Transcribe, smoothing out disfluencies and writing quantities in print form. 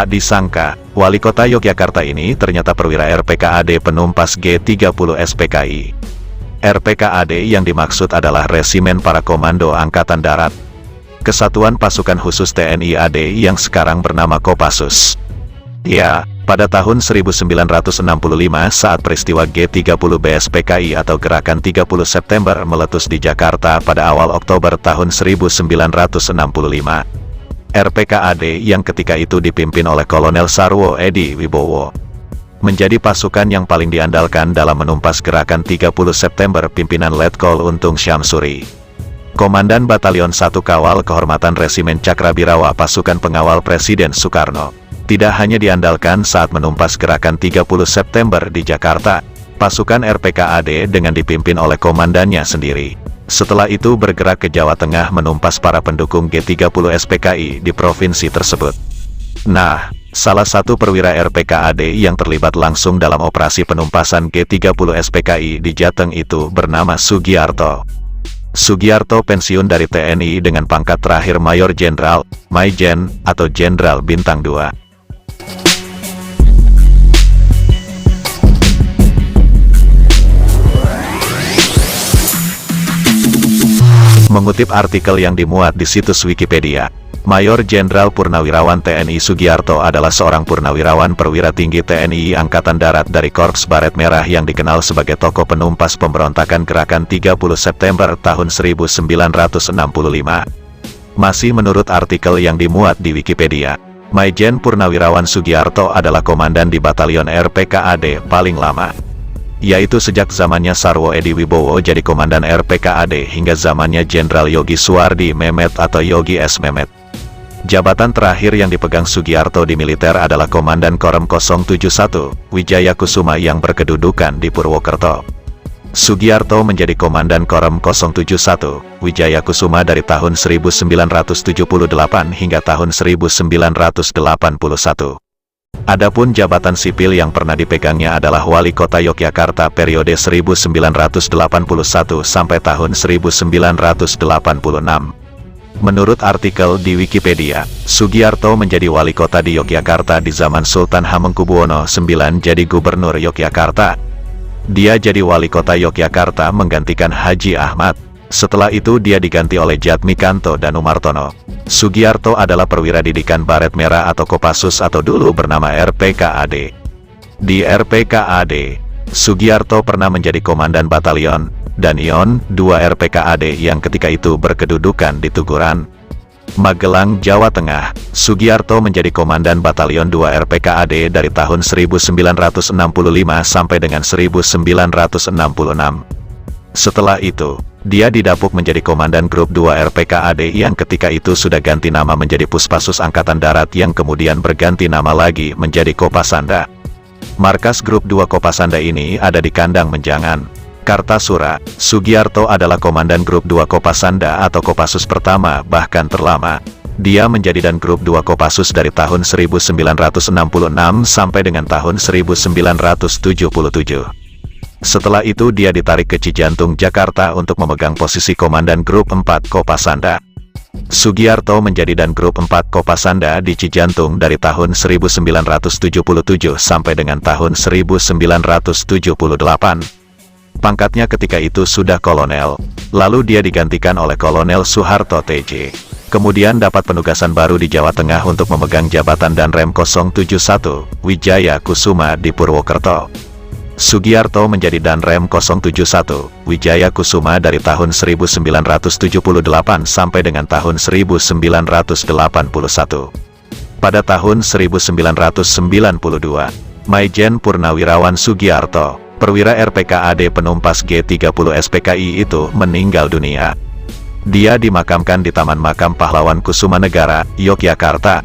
Tak disangka, Wali Kota Yogyakarta ini ternyata perwira RPKAD penumpas G30 SPKI. RPKAD yang dimaksud adalah Resimen Para Komando Angkatan Darat, Kesatuan Pasukan Khusus TNI AD yang sekarang bernama Kopassus. Ya, pada tahun 1965 saat peristiwa G30 BSPKI atau Gerakan 30 September meletus di Jakarta pada awal Oktober tahun 1965. RPKAD yang ketika itu dipimpin oleh Kolonel Sarwo Edi Wibowo menjadi pasukan yang paling diandalkan dalam menumpas Gerakan 30 September pimpinan Letkol Untung Syamsuri. Komandan Batalion 1 Kawal Kehormatan Resimen Cakrabirawa Pasukan Pengawal Presiden Soekarno tidak hanya diandalkan saat menumpas Gerakan 30 September di Jakarta, pasukan RPKAD dengan dipimpin oleh komandannya sendiri. Setelah itu bergerak ke Jawa Tengah menumpas para pendukung G30 SPKI di provinsi tersebut. Nah, salah satu perwira RPKAD yang terlibat langsung dalam operasi penumpasan G30 SPKI di Jateng itu bernama Sugiarto. Sugiarto pensiun dari TNI dengan pangkat terakhir Mayor Jenderal, Maijen, atau Jenderal Bintang 2. Mengutip artikel yang dimuat di situs Wikipedia, Mayor Jenderal Purnawirawan TNI Sugiarto adalah seorang purnawirawan perwira tinggi TNI Angkatan Darat dari Korps Baret Merah yang dikenal sebagai tokoh penumpas pemberontakan Gerakan 30 September tahun 1965. Masih menurut artikel yang dimuat di Wikipedia, Maijen Purnawirawan Sugiarto adalah komandan di Batalion RPKAD paling lama, yaitu sejak zamannya Sarwo Edi Wibowo jadi komandan RPKAD hingga zamannya Jenderal Yogi Suwardi Memet atau Yogi S. Memet. Jabatan terakhir yang dipegang Sugiarto di militer adalah Komandan Korem 071, Wijaya Kusuma yang berkedudukan di Purwokerto. Sugiarto menjadi Komandan Korem 071, Wijaya Kusuma dari tahun 1978 hingga tahun 1981. Adapun jabatan sipil yang pernah dipegangnya adalah Wali Kota Yogyakarta periode 1981 sampai tahun 1986. Menurut artikel di Wikipedia, Sugiarto menjadi wali kota di Yogyakarta di zaman Sultan Hamengkubuwono IX jadi Gubernur Yogyakarta. Dia jadi wali kota Yogyakarta menggantikan Haji Ahmad. Setelah itu dia diganti oleh Jatmikanto dan Umartono. Sugiarto adalah perwira didikan Baret Merah atau Kopassus atau dulu bernama RPKAD. Di RPKAD, Sugiarto pernah menjadi komandan batalion dan Ion 2 RPKAD yang ketika itu berkedudukan di Tuguran, Magelang, Jawa Tengah. Sugiarto menjadi komandan batalion 2 RPKAD dari tahun 1965 sampai dengan 1966. Setelah itu, dia didapuk menjadi komandan grup 2 RPKAD yang ketika itu sudah ganti nama menjadi Puspassus Angkatan Darat yang kemudian berganti nama lagi menjadi Kopasanda. Markas grup 2 Kopasanda ini ada di Kandang Menjangan, Kartasura. Sugiarto adalah komandan grup 2 Kopasanda atau Kopassus pertama bahkan terlama. Dia menjadi dan grup 2 Kopassus dari tahun 1966 sampai dengan tahun 1977. Setelah itu dia ditarik ke Cijantung, Jakarta untuk memegang posisi komandan grup 4 Kopasanda. Sugiarto menjadi dan grup 4 Kopasanda di Cijantung dari tahun 1977 sampai dengan tahun 1978. Pangkatnya ketika itu sudah kolonel, lalu dia digantikan oleh Kolonel Soeharto TJ. Kemudian dapat penugasan baru di Jawa Tengah untuk memegang jabatan Danrem 071, Wijaya Kusuma di Purwokerto. Sugiarto menjadi Danrem 071, Wijaya Kusuma dari tahun 1978 sampai dengan tahun 1981. Pada tahun 1992, Maijen Purnawirawan Sugiarto, perwira RPKAD penumpas G30 SPKI itu meninggal dunia. Dia dimakamkan di Taman Makam Pahlawan Kusumanegara, Yogyakarta.